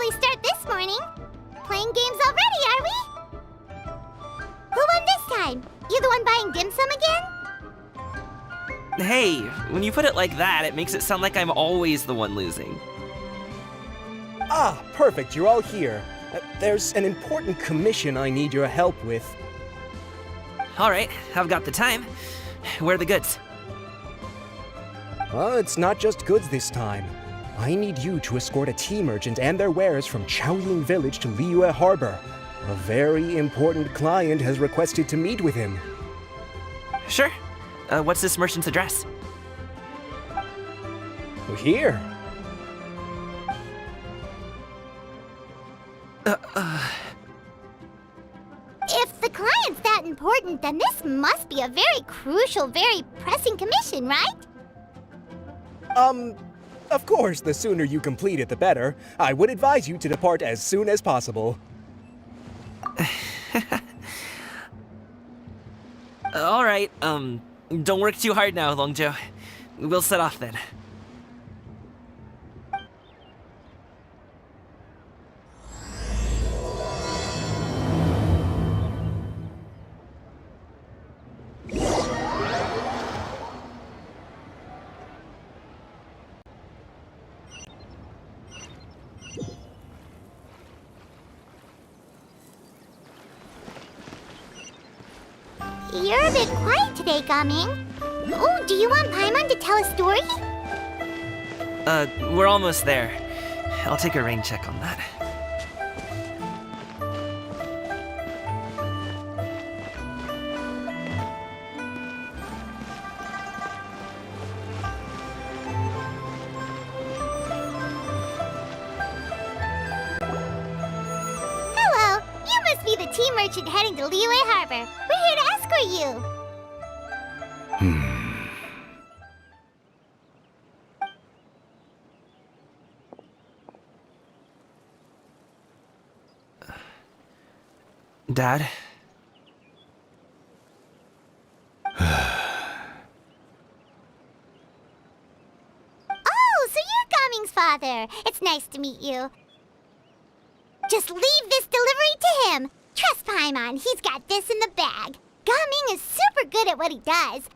early start this morning. Playing games already, are we? Who won this time? You the one buying dim sum again? Hey, when you put it like that, it makes it sound like I'm always the one losing. Ah, perfect, you're all here. There's an important commission I need your help with. Alright, I've got the time. Where are the goods? Well, it's not just goods this time. I need you to escort a tea merchant and their wares from Chaoying Village to Liyue Harbor. A very important client has requested to meet with him. Sure. What's this merchant's address? Here. If the client's that important, then this must be a very crucial, very pressing commission, right? Of course, the sooner you complete it, the better. I would advise you to depart as soon as possible. Alright, don't work too hard now, Longzhou. We'll set off then. You're a bit quiet today, Gaming. Oh, do you want Paimon to tell a story? We're almost there. I'll take a rain check on that. Hello, you must be the tea merchant heading to Liyue Harbor. We're here to escort you. Dad? Oh, so you're Gaming's father. It's nice to meet you. Just leave this delivery to him. Trust Paimon, he's got this in the bag. Gaming is super good at what he does.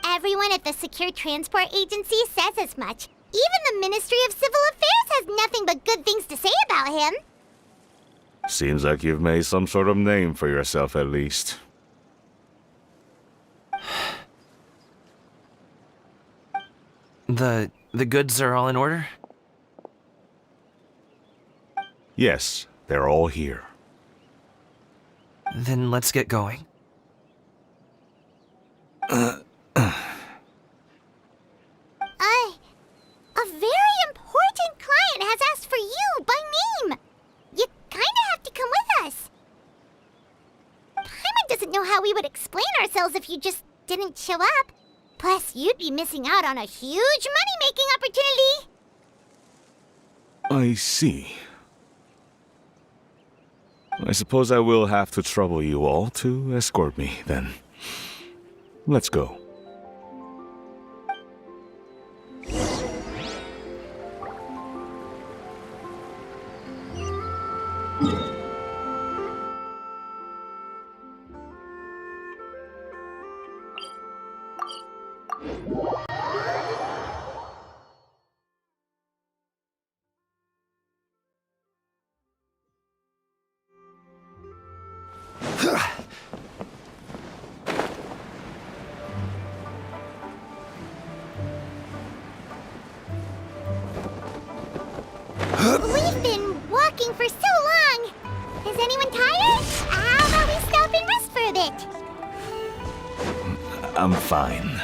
Everyone at the Secure Transport Agency says as much. Even the Ministry of Civil Affairs has nothing but good things to say about him. Seems like you've made some sort of name for yourself, at least. The goods are all in order? Yes, they're all here. Then let's get going. A very important client has asked for you by name. You kinda have to come with us. Paimon doesn't know how we would explain ourselves if you just didn't show up. Plus, you'd be missing out on a huge money-making opportunity. I see. I suppose I will have to trouble you all to escort me, then. Let's go. We've been walking for so long. Is anyone tired? How about we stop and rest for a bit? I'm fine.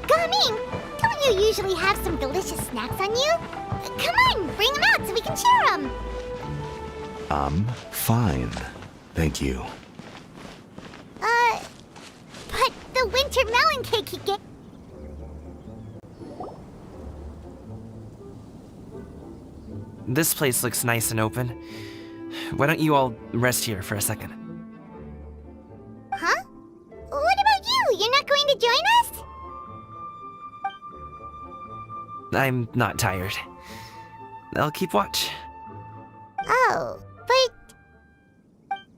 Gaming, don't you usually have some delicious snacks on you? Come on, bring them out so we can share them. I'm fine. Thank you. But the winter melon cake you get. This place looks nice and open. Why don't you all rest here for a second? Huh? What about you? You're not going to join us? I'm not tired. I'll keep watch. Oh, but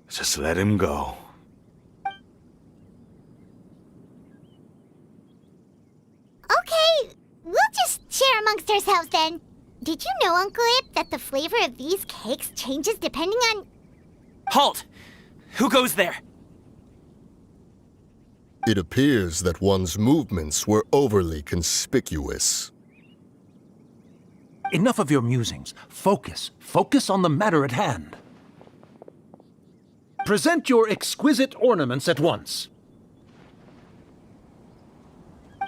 Just let him go. okay, we'll just share amongst ourselves then. Did you know, Uncle Ip, that the flavor of these cakes changes depending on... Halt! Who goes there? It appears that one's movements were overly conspicuous. Enough of your musings. Focus. Focus on the matter at hand. Present your exquisite ornaments at once.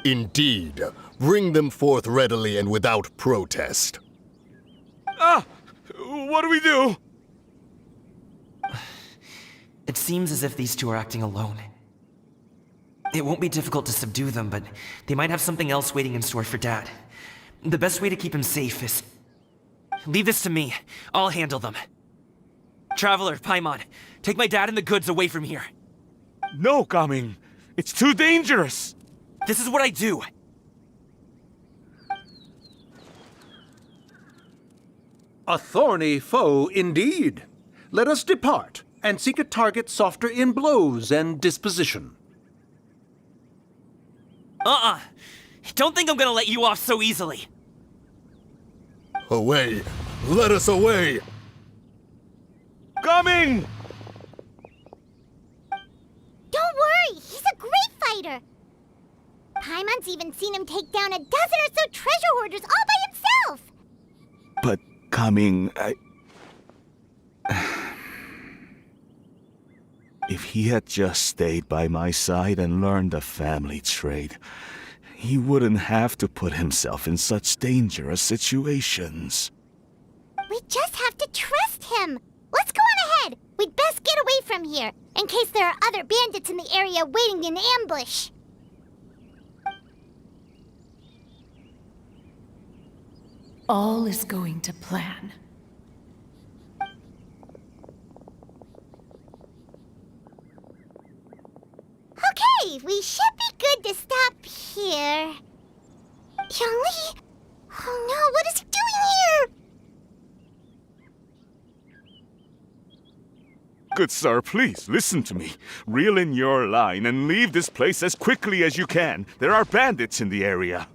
Indeed. Bring them forth readily and without protest. Ah! What do we do? It seems as if these two are acting alone. It won't be difficult to subdue them, but they might have something else waiting in store for Dad. The best way to keep him safe is... Leave this to me. I'll handle them. Traveler, Paimon, take my dad and the goods away from here. No, Gaming. It's too dangerous. This is what I do. A thorny foe indeed. Let us depart and seek a target softer in blows and disposition. Don't think I'm gonna let you off so easily. Away! Let us away! Gaming! Don't worry, he's a great fighter. Paimon's even seen him take down a dozen or so treasure hoarders all by himself. But, Gaming, If he had just stayed by my side and learned the family trade, he wouldn't have to put himself in such dangerous situations. We just have to trust him. Let's go on ahead. We'd best get away from here, in case there are other bandits in the area waiting in ambush. All is going to plan. Okay, we should be good to stop here. Zhongli? Oh no, what is he doing here? Good sir, please, listen to me. Reel in your line and leave this place as quickly as you can. There are bandits in the area.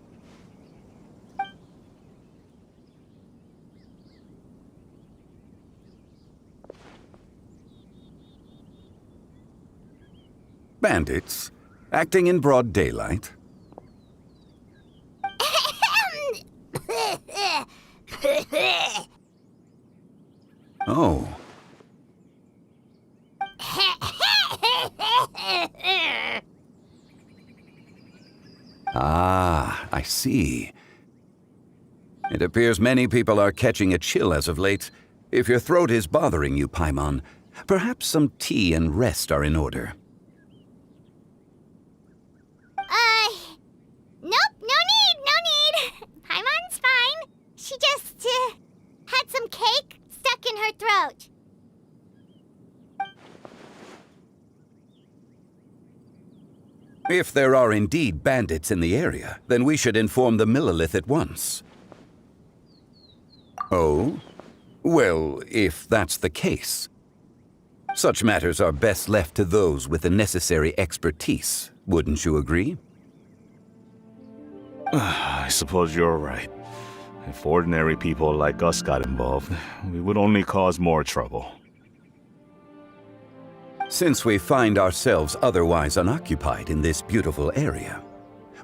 Bandits? Acting in broad daylight? Oh. Ah, I see. It appears many people are catching a chill as of late. If your throat is bothering you, Paimon, perhaps some tea and rest are in order. Nope, no need. Paimon's fine. She just, had some cake stuck in her throat. If there are indeed bandits in the area, then we should inform the Millelith at once. Oh? Well, if that's the case. Such matters are best left to those with the necessary expertise, wouldn't you agree? I suppose you're right. If ordinary people like us got involved, we would only cause more trouble. Since we find ourselves otherwise unoccupied in this beautiful area,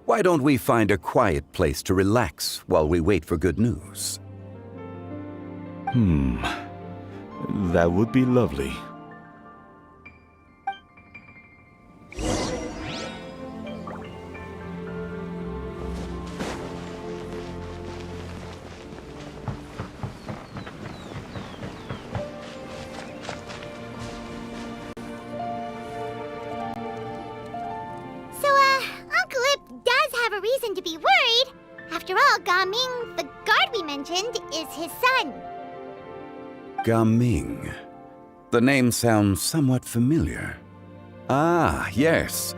why don't we find a quiet place to relax while we wait for good news? That would be lovely. Uncle Ip does have a reason to be worried. After all, Gaming, the guard we mentioned, is his son. Gaming. The name sounds somewhat familiar. Ah, yes.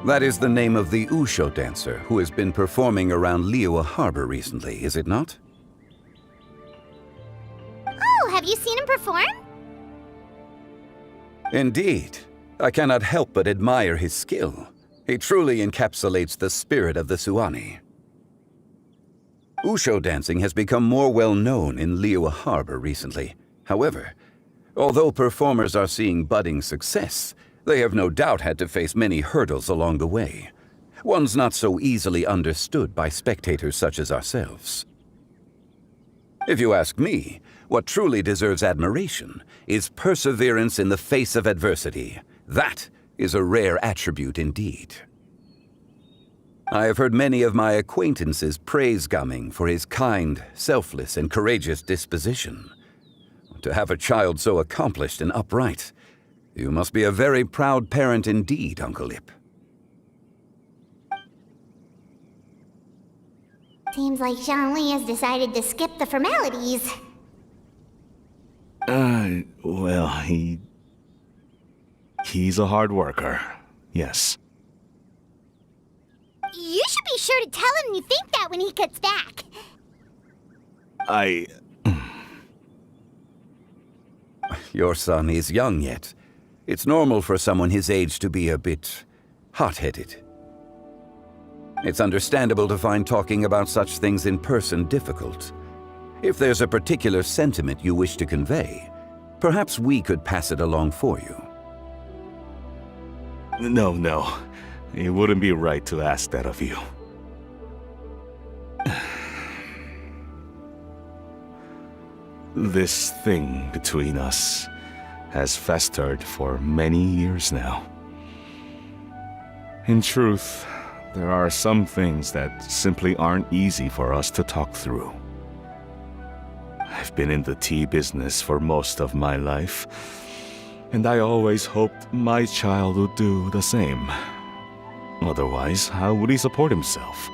That is the name of the Wushu dancer who has been performing around Liyue Harbor recently, is it not? Oh, have you seen him perform? Indeed. I cannot help but admire his skill. He truly encapsulates the spirit of the Suani. Wushu dancing has become more well known in Liyue Harbor recently. However, although performers are seeing budding success, they have no doubt had to face many hurdles along the way. Ones not so easily understood by spectators such as ourselves. If you ask me, what truly deserves admiration is perseverance in the face of adversity. That is a rare attribute indeed. I have heard many of my acquaintances praise Gaming for his kind, selfless, and courageous disposition. To have a child so accomplished and upright, you must be a very proud parent indeed, Uncle Ip. Seems like Zhongli has decided to skip the formalities. Well, he's a hard worker, yes. You should be sure to tell him you think that when he gets back. Your son is young yet. It's normal for someone his age to be a bit hot-headed. It's understandable to find talking about such things in person difficult. If there's a particular sentiment you wish to convey, perhaps we could pass it along for you. No. It wouldn't be right to ask that of you. This thing between us has festered for many years now. In truth, there are some things that simply aren't easy for us to talk through. I've been in the tea business for most of my life, and I always hoped my child would do the same. Otherwise, how would he support himself?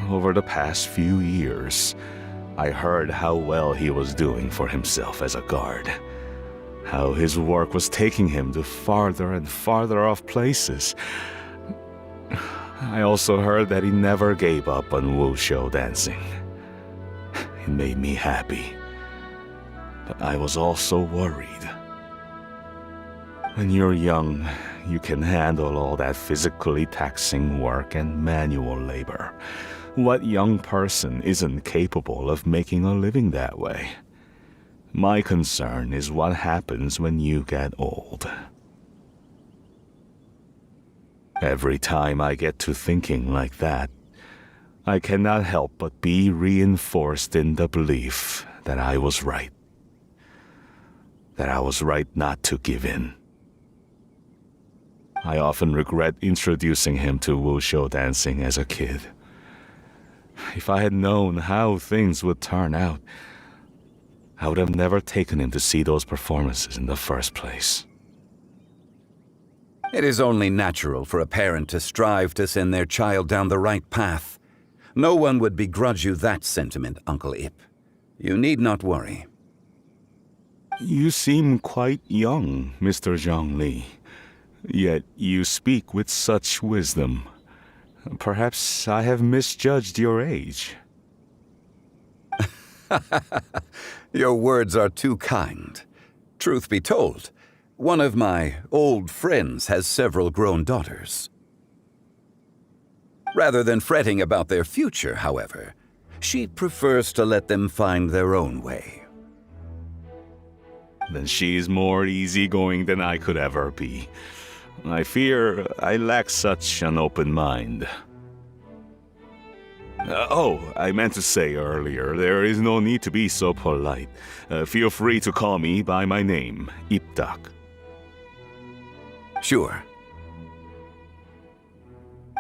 Over the past few years, I heard how well he was doing for himself as a guard. How his work was taking him to farther and farther off places. I also heard that he never gave up on Wushu dancing. It made me happy. But I was also worried. When you're young, you can handle all that physically taxing work and manual labor. What young person isn't capable of making a living that way? My concern is what happens when you get old. Every time I get to thinking like that, I cannot help but be reinforced in the belief that I was right. That I was right not to give in. I often regret introducing him to Wushu dancing as a kid. If I had known how things would turn out, I would have never taken him to see those performances in the first place. It is only natural for a parent to strive to send their child down the right path. No one would begrudge you that sentiment, Uncle Ip. You need not worry. You seem quite young, Mr. Zhongli. Yet you speak with such wisdom. Perhaps I have misjudged your age. Your words are too kind. Truth be told, one of my old friends has several grown daughters. Rather than fretting about their future, however, she prefers to let them find their own way. Then she's more easygoing than I could ever be. I fear I lack such an open mind. I meant to say earlier, there is no need to be so polite. Feel free to call me by my name, Ipdak. Sure.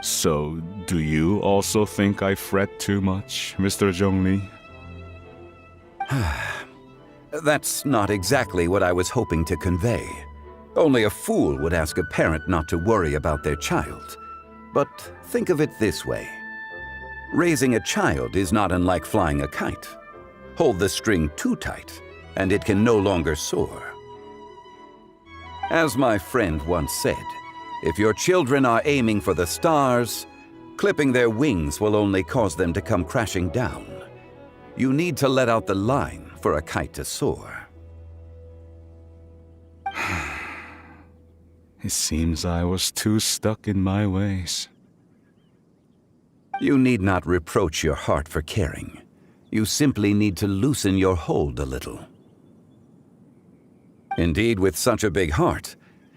So, do you also think I fret too much, Mr. Zhongli? That's not exactly what I was hoping to convey. Only a fool would ask a parent not to worry about their child. But think of it this way. Raising a child is not unlike flying a kite. Hold the string too tight, and it can no longer soar. As my friend once said, If your children are aiming for the stars, clipping their wings will only cause them to come crashing down. You need to let out the line for a kite to soar. It seems I was too stuck in my ways. You need not reproach your heart for caring. You simply need to loosen your hold a little. Indeed, with such a big heart,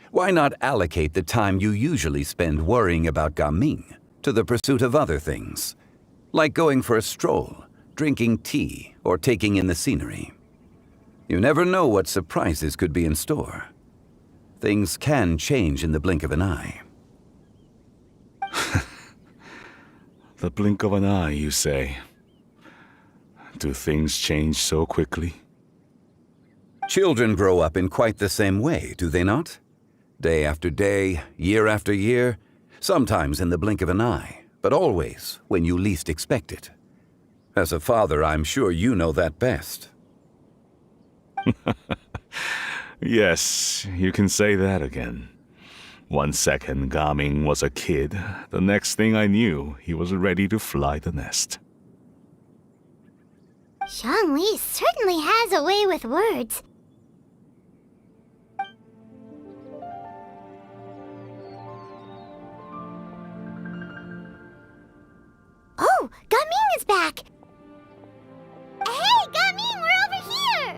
why not allocate the time you usually spend worrying about Gaming to the pursuit of other things, like going for a stroll, drinking tea, or taking in the scenery? You never know what surprises could be in store. Things can change in the blink of an eye. The blink of an eye, you say? Do things change so quickly? Children grow up in quite the same way, do they not? Day after day, year after year, sometimes in the blink of an eye, but always when you least expect it. As a father, I'm sure you know that best. Yes, you can say that again. 1 second Gaming was a kid, the next thing I knew, he was ready to fly the nest. Zhongli certainly has a way with words. Oh, Gaming is back! Hey, Gaming, we're over here!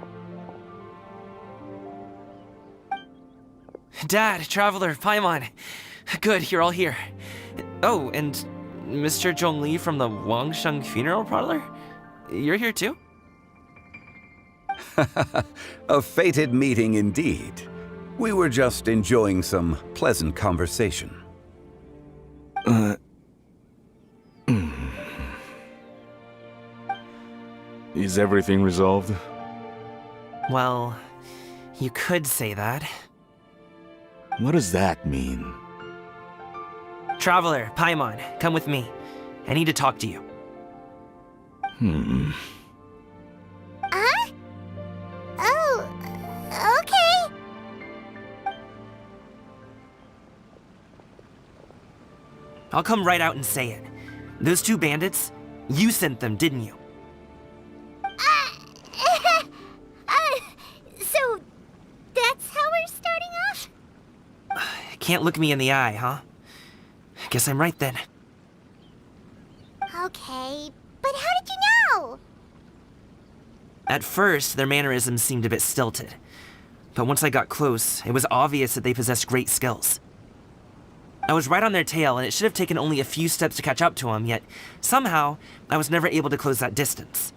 Dad, Traveler, Paimon. Good, you're all here. Oh, and Mr. Zhongli from the Wangsheng Funeral Parlor? You're here too? A fated meeting indeed. We were just enjoying some pleasant conversation. Is everything resolved? Well, you could say that. What does that mean? Traveler, Paimon, come with me. I need to talk to you. Huh? Oh, okay. I'll come right out and say it. Those two bandits, you sent them, didn't you? So, that's how we're starting off? Can't look me in the eye, huh? Guess I'm right then. Okay, but how did you know? At first, their mannerisms seemed a bit stilted. But once I got close, it was obvious that they possessed great skills. I was right on their tail, and it should have taken only a few steps to catch up to them, yet somehow, I was never able to close that distance.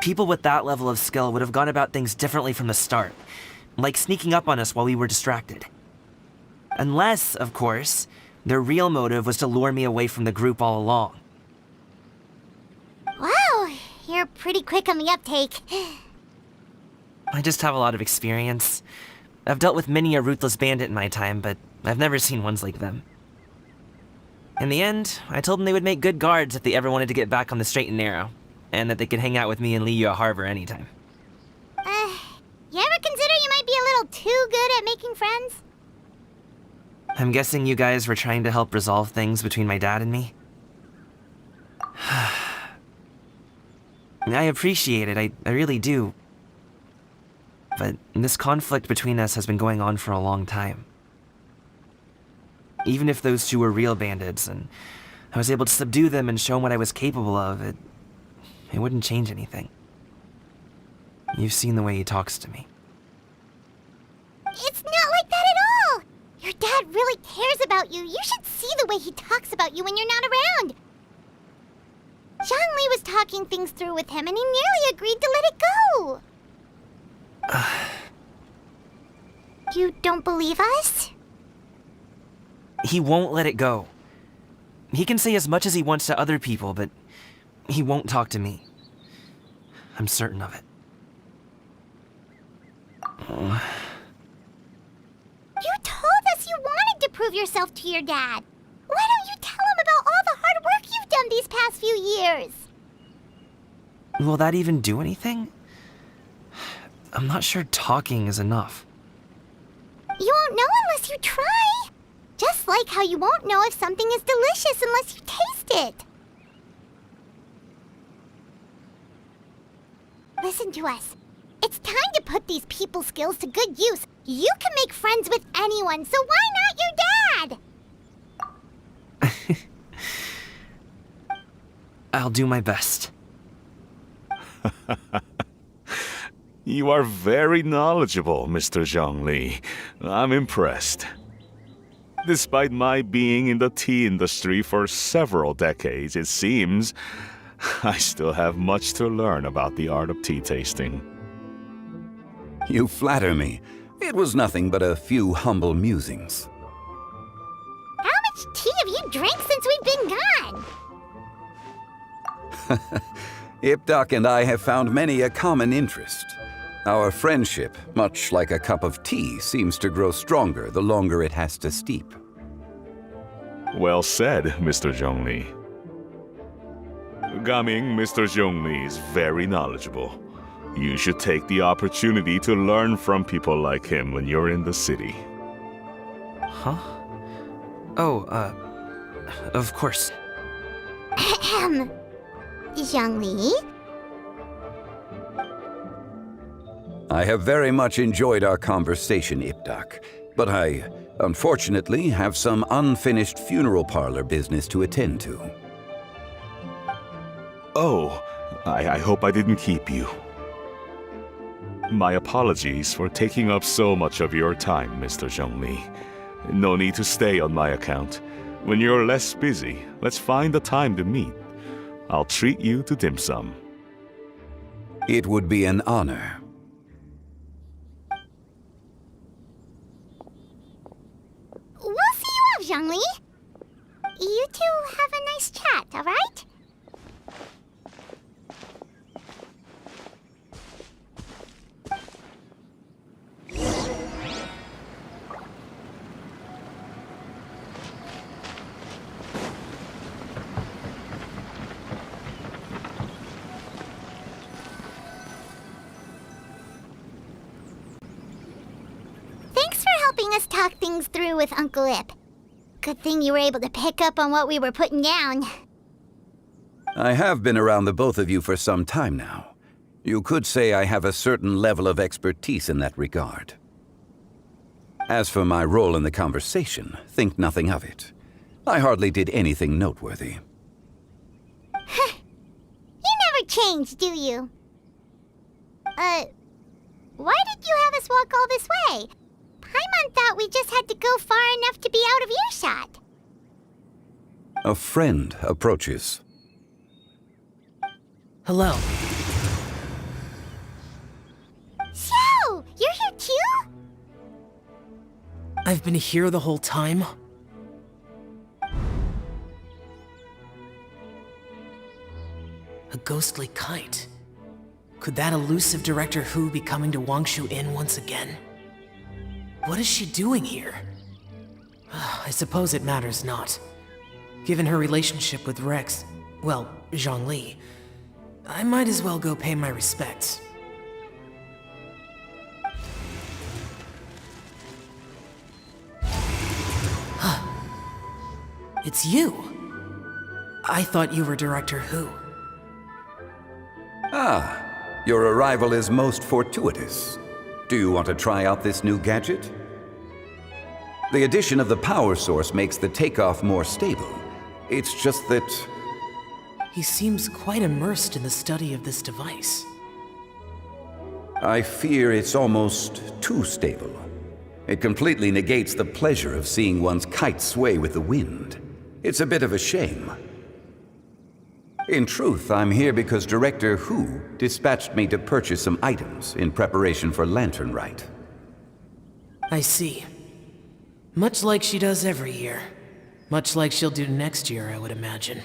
People with that level of skill would have gone about things differently from the start, like sneaking up on us while we were distracted. Unless, of course, their real motive was to lure me away from the group all along. Wow, you're pretty quick on the uptake. I just have a lot of experience. I've dealt with many a ruthless bandit in my time, but I've never seen ones like them. In the end, I told them they would make good guards if they ever wanted to get back on the straight and narrow, and that they could hang out with me in Liyue Harbor anytime. You ever consider you might be a little too good at making friends? I'm guessing you guys were trying to help resolve things between my dad and me? I appreciate it, I really do. But this conflict between us has been going on for a long time. Even if those two were real bandits, and I was able to subdue them and show them what I was capable of, it wouldn't change anything. You've seen the way he talks to me. It's not like that at all! Your dad really cares about you. You should see the way he talks about you when you're not around. Zhongli was talking things through with him, and he nearly agreed to let it go. You don't believe us? He won't let it go. He can say as much as he wants to other people, but he won't talk to me. I'm certain of it. You told us you wanted to prove yourself to your dad. Why don't you tell him about all the hard work you've done these past few years? Will that even do anything? I'm not sure talking is enough. You won't know unless you try. Just like how you won't know if something is delicious unless you taste it. Listen to us. It's time to put these people skills to good use. You can make friends with anyone, so why not your dad? I'll do my best. You are very knowledgeable, Mr. Zhongli. I'm impressed. Despite my being in the tea industry for several decades, it seems I still have much to learn about the art of tea tasting. You flatter me. It was nothing but a few humble musings. How much tea have you drank since we've been gone? Ipdak and I have found many a common interest. Our friendship, much like a cup of tea, seems to grow stronger the longer it has to steep. Well said, Mr. Zhongli. Gaming, Mr. Zhongli is very knowledgeable. You should take the opportunity to learn from people like him when you're in the city. Huh? Oh, of course. Ahem. Zhongli? I have very much enjoyed our conversation, Ipdak, but I, unfortunately, have some unfinished funeral parlor business to attend to. Oh, I hope I didn't keep you. My apologies for taking up so much of your time, Mr. Zhongli. No need to stay on my account. When you're less busy, let's find a time to meet. I'll treat you to dim sum. It would be an honor. We'll see you off, Zhongli. You two have a nice chat, all right? Thanks for helping us talk things through with Uncle Ip. Good thing you were able to pick up on what we were putting down. I have been around the both of you for some time now. You could say I have a certain level of expertise in that regard. As for my role in the conversation, think nothing of it. I hardly did anything noteworthy. You never change, do you? Why did you have us walk all this way? Paimon thought we just had to go far enough to be out of earshot. A friend approaches. Hello. Xiao! You're here too? I've been here the whole time? A ghostly kite. Could that elusive Director Hu be coming to Wangshu Inn once again? What is she doing here? I suppose it matters not. Given her relationship with Rex, well, Zhongli, I might as well go pay my respects. It's you! I thought you were Director Hu. Ah, your arrival is most fortuitous. Do you want to try out this new gadget? The addition of the power source makes the takeoff more stable. It's just that... He seems quite immersed in the study of this device. I fear it's almost too stable. It completely negates the pleasure of seeing one's kite sway with the wind. It's a bit of a shame. In truth, I'm here because Director Hu dispatched me to purchase some items in preparation for Lantern Rite. I see. Much like she does every year. Much like she'll do next year, I would imagine.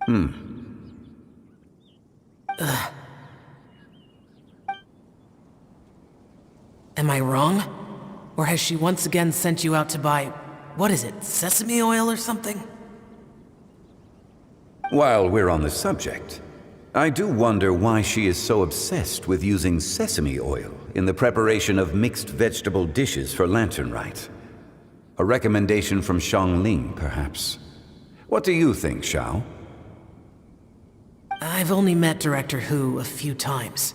Am I wrong? Or has she once again sent you out to buy, what is it, sesame oil or something? While we're on the subject, I do wonder why she is so obsessed with using sesame oil in the preparation of mixed vegetable dishes for Lantern Rite. A recommendation from Zhongli, perhaps. What do you think, Xiao? I've only met Director Hu a few times.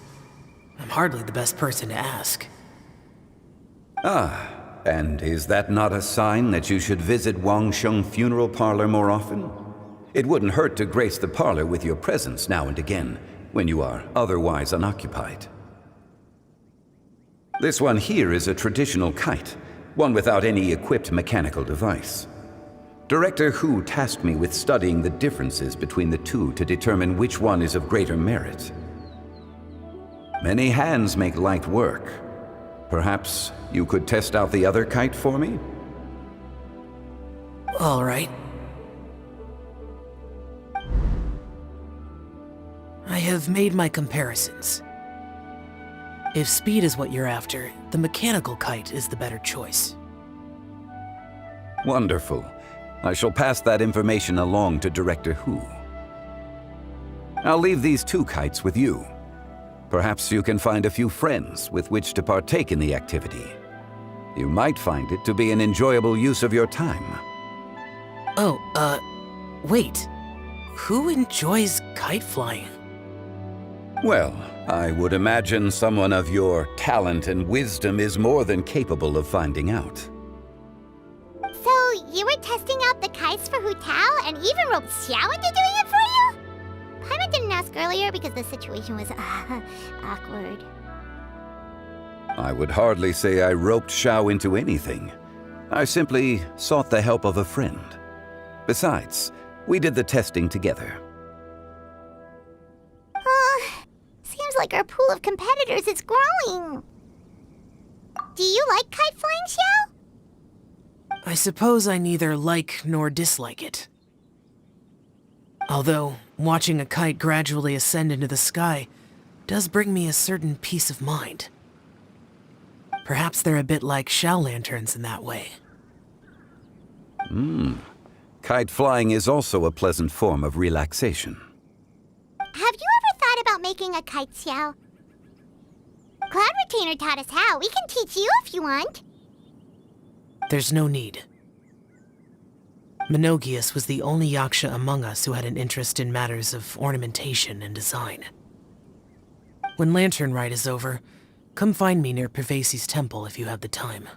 I'm hardly the best person to ask. Ah, and is that not a sign that you should visit Wangsheng Funeral Parlor more often? It wouldn't hurt to grace the parlor with your presence now and again, when you are otherwise unoccupied. This one here is a traditional kite, one without any equipped mechanical device. Director Hu tasked me with studying the differences between the two to determine which one is of greater merit. Many hands make light work. Perhaps you could test out the other kite for me? All right. I have made my comparisons. If speed is what you're after, the mechanical kite is the better choice. Wonderful. I shall pass that information along to Director Hu. I'll leave these two kites with you. Perhaps you can find a few friends with which to partake in the activity. You might find it to be an enjoyable use of your time. Oh, wait. Who enjoys kite flying? Well, I would imagine someone of your talent and wisdom is more than capable of finding out. So, you were testing out the kites for Hu Tao and even roped Xiao into doing it for you? Paimon didn't ask earlier because the situation was awkward. I would hardly say I roped Xiao into anything. I simply sought the help of a friend. Besides, we did the testing together. Seems like our pool of competitors is growing. Do you like kite flying, Xiao? I suppose I neither like nor dislike it. Although, watching a kite gradually ascend into the sky does bring me a certain peace of mind. Perhaps they're a bit like Xiao lanterns in that way. Kite flying is also a pleasant form of relaxation. Have you ever thought about making a kite, Xiao? Cloud Retainer taught us how. We can teach you if you want. There's no need. Menogius was the only Yaksha among us who had an interest in matters of ornamentation and design. When Lantern Rite is over, come find me near Pervasi's temple if you have the time.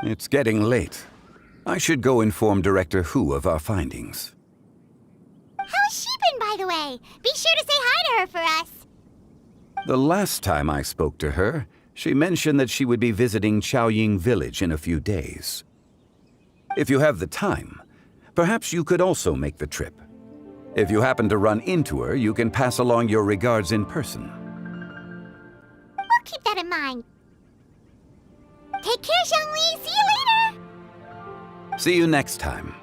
It's getting late. I should go inform Director Hu of our findings. How's she been, by the way? Be sure to say hi to her for us. The last time I spoke to her, she mentioned that she would be visiting Chaoying Village in a few days. If you have the time, perhaps you could also make the trip. If you happen to run into her, you can pass along your regards in person. We'll keep that in mind. Take care, Zhongli. See you later. See you next time.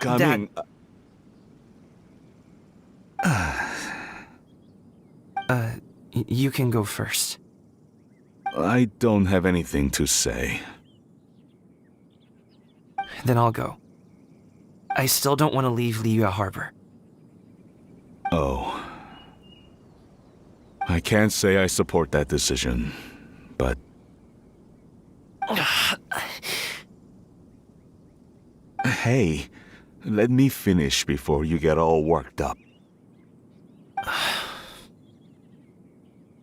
Coming. You can go first. I don't have anything to say. Then I'll go. I still don't want to leave Liyue Harbor. Oh. I can't say I support that decision, but... Hey, let me finish before you get all worked up.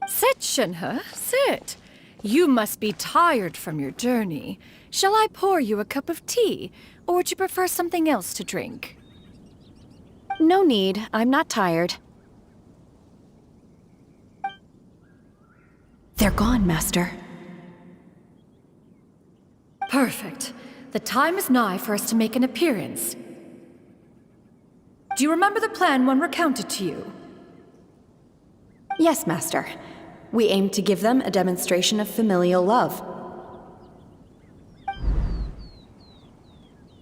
Sit, Shenhe, sit. You must be tired from your journey. Shall I pour you a cup of tea, or would you prefer something else to drink? No need. I'm not tired. They're gone, Master. Perfect. The time is nigh for us to make an appearance. Do you remember the plan one recounted to you? Yes, Master. We aim to give them a demonstration of familial love.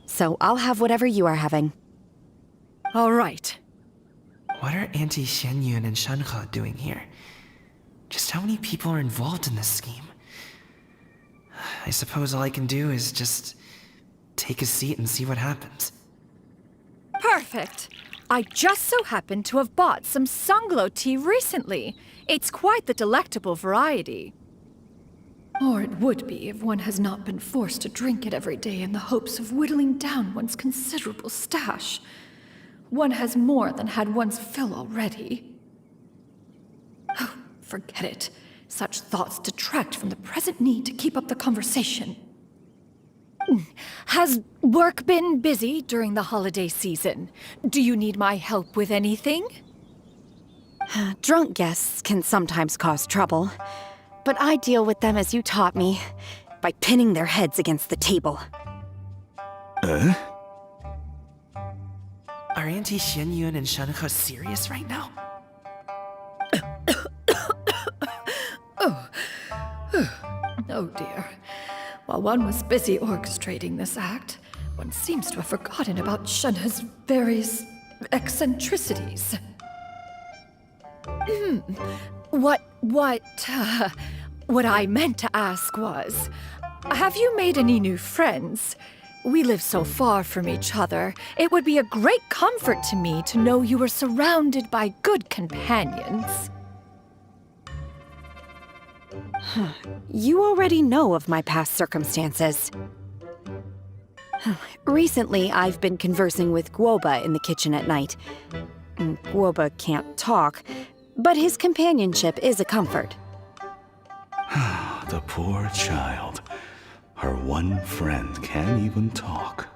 So I'll have whatever you are having. All right. What are Auntie Xianyun and Shenhe doing here? Just how many people are involved in this scheme? I suppose all I can do is just take a seat and see what happens. Perfect. I just so happen to have bought some Sunglow tea recently. It's quite the delectable variety. Or it would be if one has not been forced to drink it every day in the hopes of whittling down one's considerable stash. One has more than had one's fill already. Oh, forget it. Such thoughts detract from the present need to keep up the conversation. Has work been busy during the holiday season? Do you need my help with anything? Drunk guests can sometimes cause trouble, but I deal with them as you taught me, by pinning their heads against the table. Are Auntie Xianyun and Shenhe serious right now? Oh dear. While one was busy orchestrating this act, one seems to have forgotten about Shenhe's various eccentricities. What I meant to ask was, have you made any new friends? We live so far from each other. It would be a great comfort to me to know you were surrounded by good companions. You already know of my past circumstances. Recently, I've been conversing with Guoba in the kitchen at night. Guoba can't talk, but his companionship is a comfort. The poor child. Her one friend can't even talk.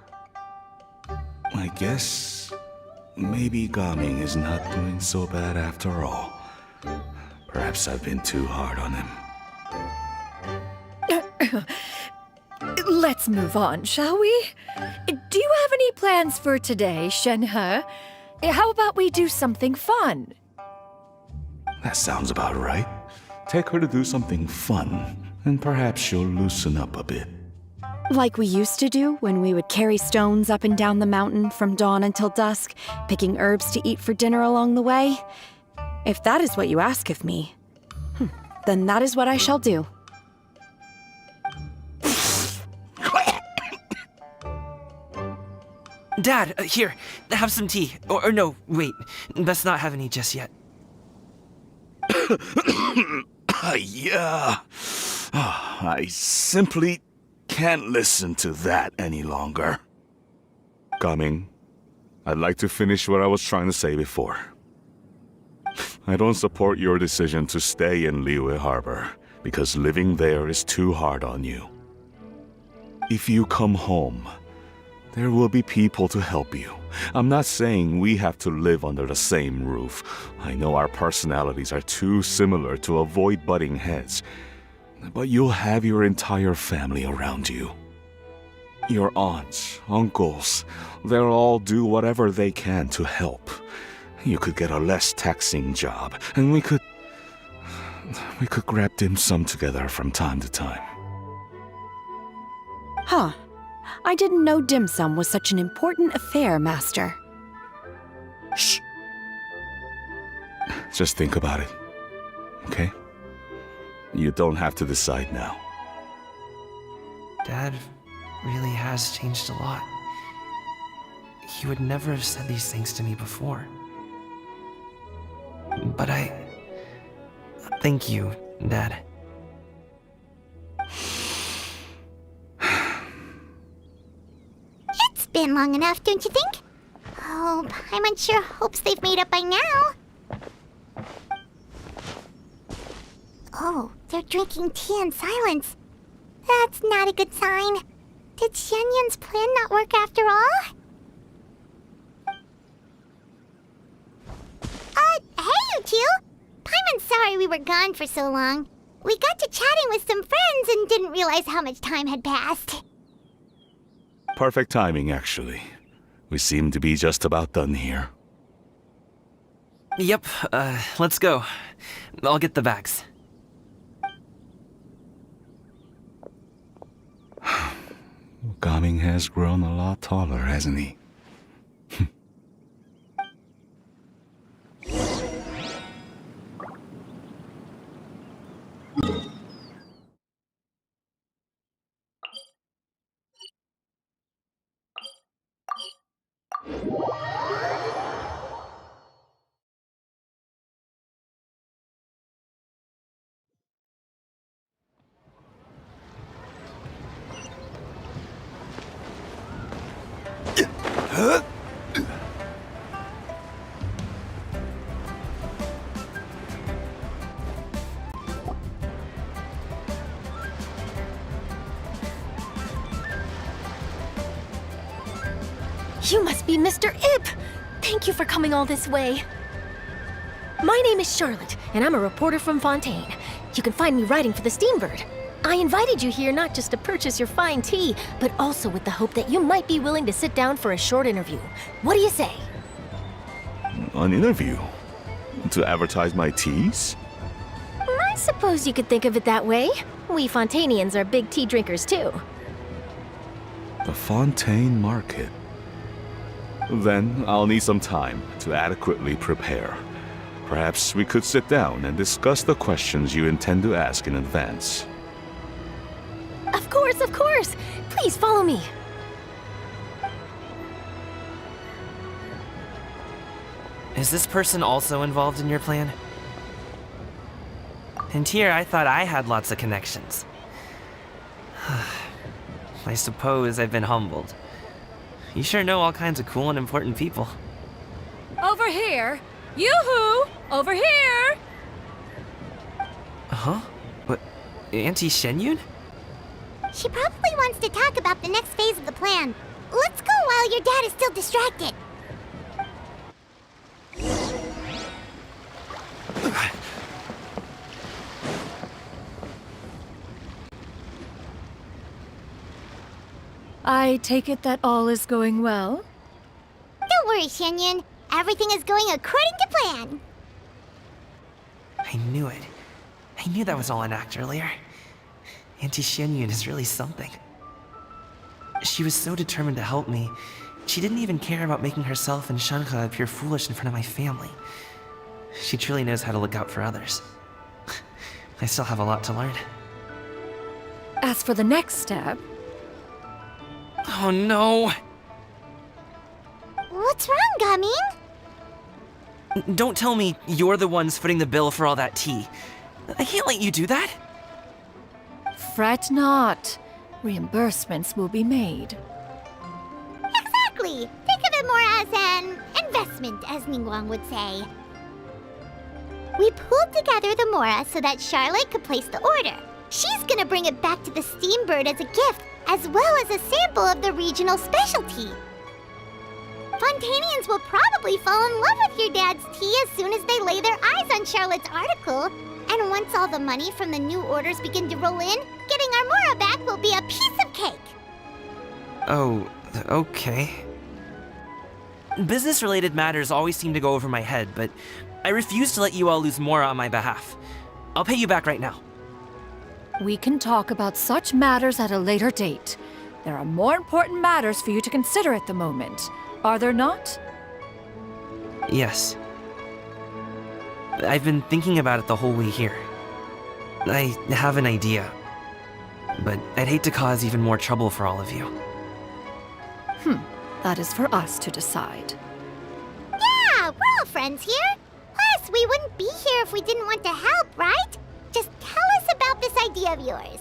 I guess maybe Gaming is not doing so bad after all. Perhaps I've been too hard on him. Let's move on, shall we? Do you have any plans for today, Shenhe? How about we do something fun? That sounds about right. Take her to do something fun, and perhaps she'll loosen up a bit. Like we used to do when we would carry stones up and down the mountain from dawn until dusk, picking herbs to eat for dinner along the way? If that is what you ask of me, then that is what I shall do. Dad, here, have some tea. Or no, wait, let's not have any just yet. Yeah. I simply can't listen to that any longer. Coming. I'd like to finish what I was trying to say before. I don't support your decision to stay in Liyue Harbor, because living there is too hard on you. If you come home, there will be people to help you. I'm not saying we have to live under the same roof. I know our personalities are too similar to avoid butting heads. But you'll have your entire family around you. Your aunts, uncles, they'll all do whatever they can to help. You could get a less taxing job, and we could grab dim sum together from time to time. Huh. I didn't know dim sum was such an important affair, Master. Shh. Just think about it, okay? You don't have to decide now. Dad really has changed a lot. He would never have said these things to me before. But thank you, Dad. It's been long enough, don't you think? Oh, Paimon sure hopes they've made up by now. Oh, they're drinking tea in silence. That's not a good sign. Did Xianyun's plan not work after all? Hey, you two! Paimon's sorry we were gone for so long. We got to chatting with some friends and didn't realize how much time had passed. Perfect timing, actually. We seem to be just about done here. Yep, let's go. I'll get the bags. Gaming has grown a lot taller, hasn't he? You must be Mr. Ip! Thank you for coming all this way. My name is Charlotte, and I'm a reporter from Fontaine. You can find me writing for the Steambird. I invited you here not just to purchase your fine tea, but also with the hope that you might be willing to sit down for a short interview. What do you say? An interview? To advertise my teas? I suppose you could think of it that way. We Fontainians are big tea drinkers, too. The Fontaine Market. Then I'll need some time to adequately prepare. Perhaps we could sit down and discuss the questions you intend to ask in advance. Of course, of course! Please follow me. Is this person also involved in your plan? And here I thought I had lots of connections. I suppose I've been humbled. You sure know all kinds of cool and important people. Over here! Yoo-hoo! Over here! Huh? What? Auntie Shenyun? She probably wants to talk about the next phase of the plan. Let's go while your dad is still distracted. I take it that all is going well? Don't worry, Shenyun. Everything is going according to plan. I knew it. I knew that was all an act earlier. Auntie Shenyun is really something. She was so determined to help me, she didn't even care about making herself and Shanhe appear foolish in front of my family. She truly knows how to look out for others. I still have a lot to learn. As for the next step... Oh no! What's wrong, Gaming? Don't tell me you're the ones footing the bill for all that tea. I can't let you do that. Fret not. Reimbursements will be made. Exactly. Think of it more as an investment, as Ningguang would say. We pooled together the Mora so that Charlotte could place the order. She's gonna bring it back to the Steambird as a gift, as well as a sample of the regional specialty. Fontainians will probably fall in love with your dad's tea as soon as they lay their eyes on Charlotte's article. And once all the money from the new orders begin to roll in, getting our Mora back will be a piece of cake. Oh, okay. Business-related matters always seem to go over my head, but I refuse to let you all lose Mora on my behalf. I'll pay you back right now. We can talk about such matters at a later date. There are more important matters for you to consider at the moment, are there not? Yes. I've been thinking about it the whole way here. I have an idea, but I'd hate to cause even more trouble for all of you. That is for us to decide. Yeah, we're all friends here. Plus, we wouldn't be here if we didn't want to help, right? Just tell us about this idea of yours.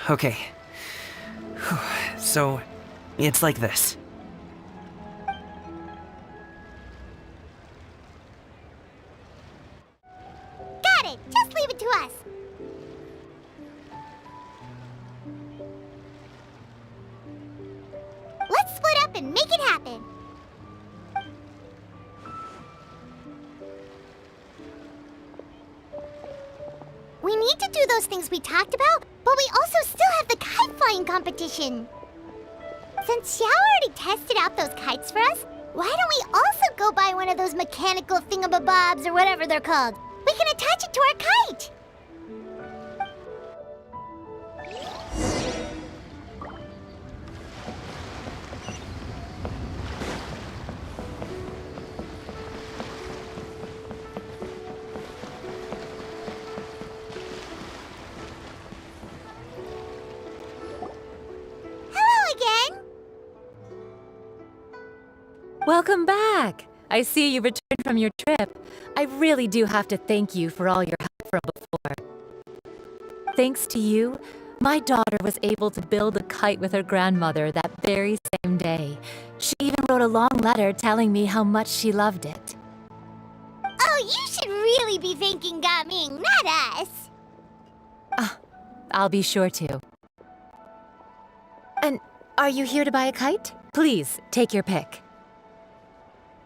Okay. So, it's like this. Got it. Just leave it to us. Let's split up and make it happen. We need to do those things we talked about, but we also still have the kite flying competition. Since Xiao already tested out those kites for us, why don't we also go buy one of those mechanical thingamabobs or whatever they're called? We can attach it to our kite. Welcome back! I see you returned from your trip. I really do have to thank you for all your help from before. Thanks to you, my daughter was able to build a kite with her grandmother that very same day. She even wrote a long letter telling me how much she loved it. Oh, you should really be thanking Gaming, not us. I'll be sure to. And are you here to buy a kite? Please, take your pick.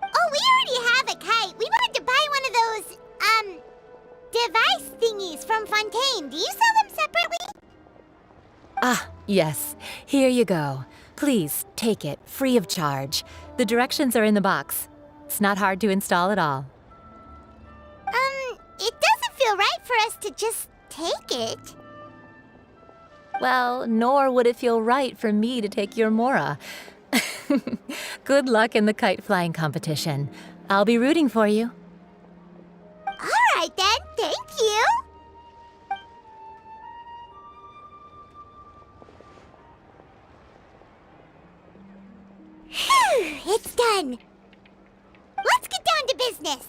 Oh, we already have a kite. We wanted to buy one of those, device thingies from Fontaine. Do you sell them separately? Ah, yes. Here you go. Please, take it, free of charge. The directions are in the box. It's not hard to install at all. It doesn't feel right for us to just take it. Well, nor would it feel right for me to take your Mora. Good luck in the kite flying competition. I'll be rooting for you. All right then, thank you. Phew, it's done. Let's get down to business.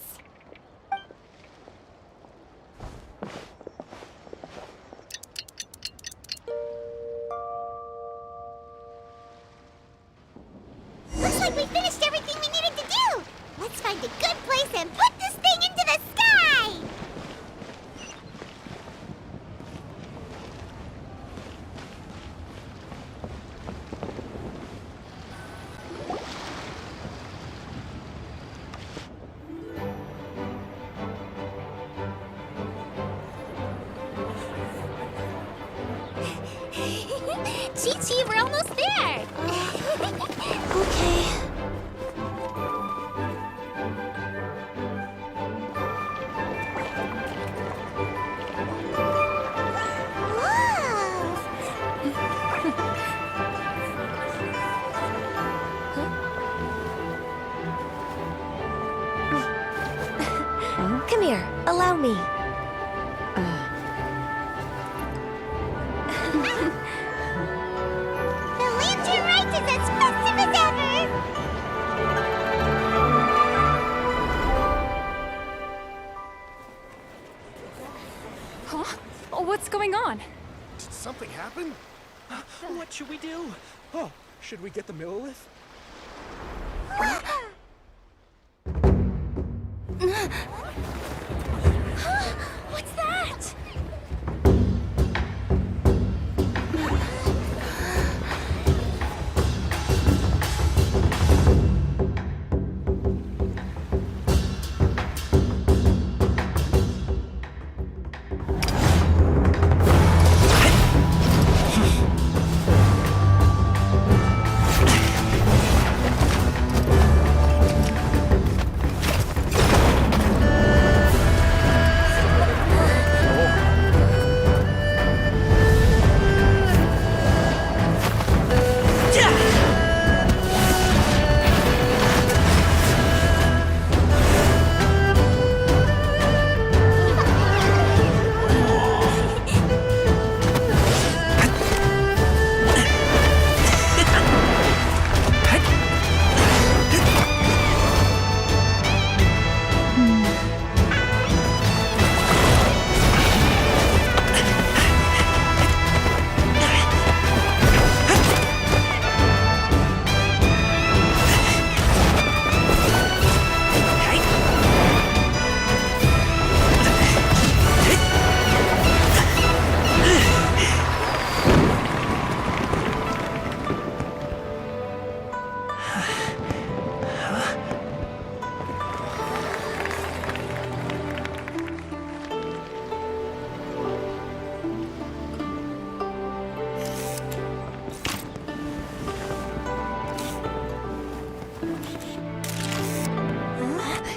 Looks like we finished everything we needed to do. Let's find a good place and put this thing into the sky. Chi-Chi, we're almost there. Okay. Come here, allow me. The Lantern Rite is as festive as ever! Huh? Oh, what's going on? Did something happen? What should we do? Oh, should we get the Millilith? What's that?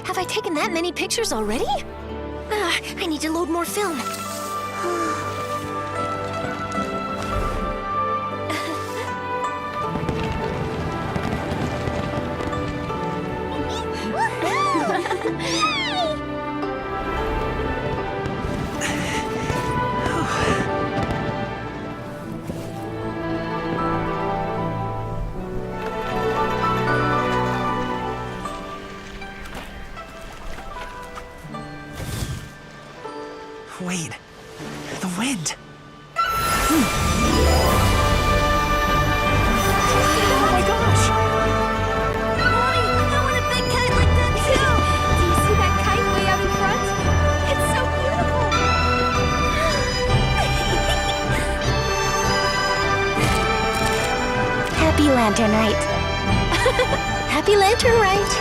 Have I taken that many pictures already? I need to load more film. Wait, the wind. Oh my gosh! Mommy, I want a big kite like that too! Do you see that kite way out in front? It's so beautiful! Happy Lantern Rite. Happy Lantern Rite!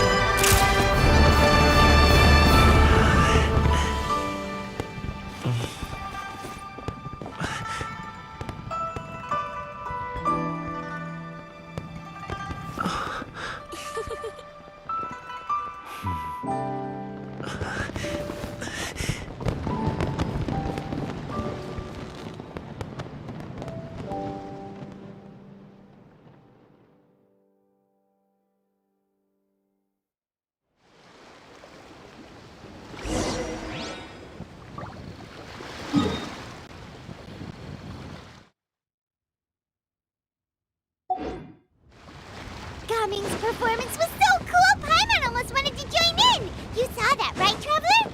Gaming's performance was so cool, Paimon almost wanted to join in! You saw that, right, Traveler?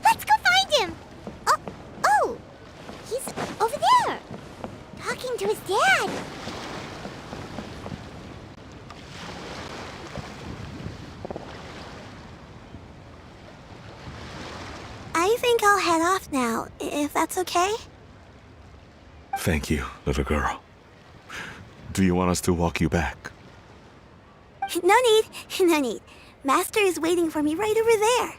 Let's go find him! Oh! He's over there! Talking to his dad! I think I'll head off now, if that's okay? Thank you, little girl. Do you want us to walk you back? No need, no need. Master is waiting for me right over there.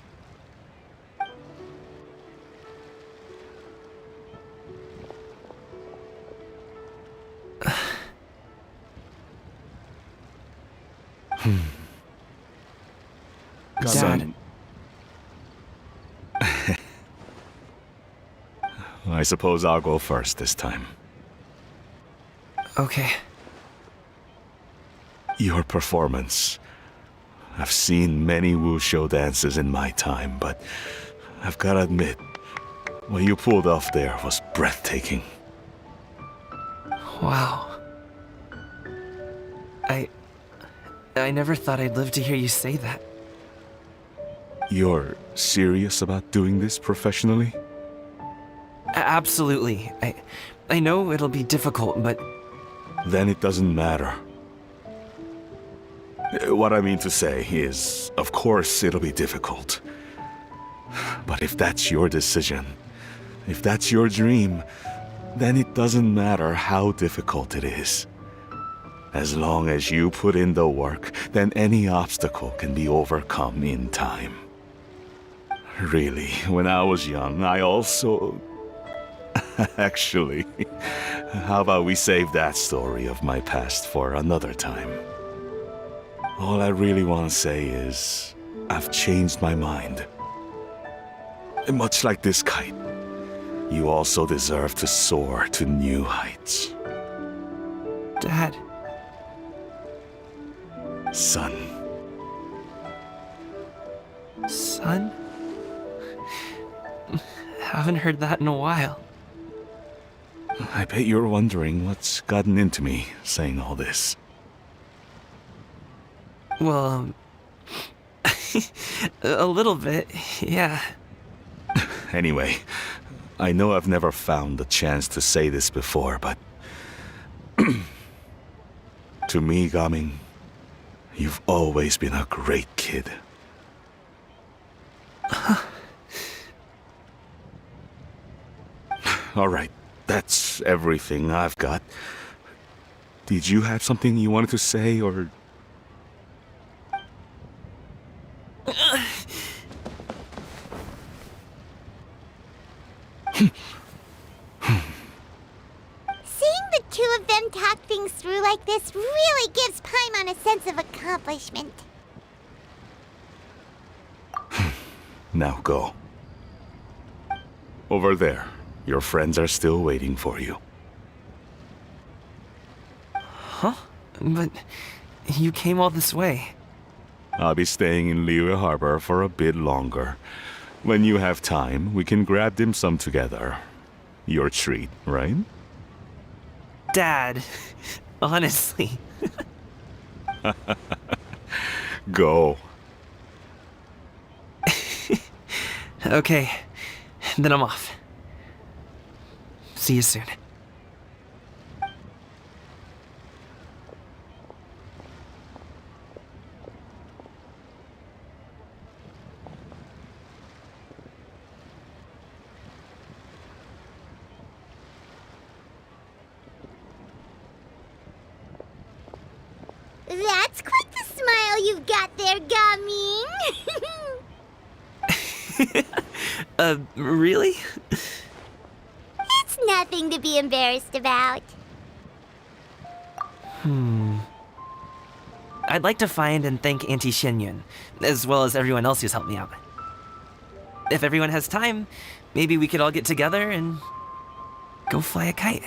Son. I suppose I'll go first this time. Okay. Your performance. I've seen many wushou dances in my time, but I've gotta admit, what you pulled off there was breathtaking. Wow. I never thought I'd live to hear you say that. You're serious about doing this professionally? Absolutely. I know it'll be difficult, but... Then it doesn't matter. What I mean to say is, of course it'll be difficult. But if that's your decision, if that's your dream, then it doesn't matter how difficult it is. As long as you put in the work, then any obstacle can be overcome in time. Really, when I was young, I also... Actually, how about we save that story of my past for another time? All I really want to say is, I've changed my mind. Much like this kite, you also deserve to soar to new heights. Dad. Son. Son? Haven't heard that in a while. I bet you're wondering what's gotten into me saying all this. Well, a little bit, yeah. Anyway, I know I've never found the chance to say this before, but... to me, Gaming, you've always been a great kid. Alright, that's everything I've got. Did you have something you wanted to say, or... Seeing the two of them talk things through like this really gives Paimon a sense of accomplishment. Now go. Over there. Your friends are still waiting for you. Huh? But you came all this way. I'll be staying in Liyue Harbor for a bit longer. When you have time, we can grab dim sum together. Your treat, right? Dad, honestly. Go. Okay, then I'm off. See you soon. That's quite the you've got there, Gumming. Really? It's nothing to be embarrassed about. I'd like to find and thank Auntie Xinyun, as well as everyone else who's helped me out. If everyone has time, maybe we could all get together and go fly a kite.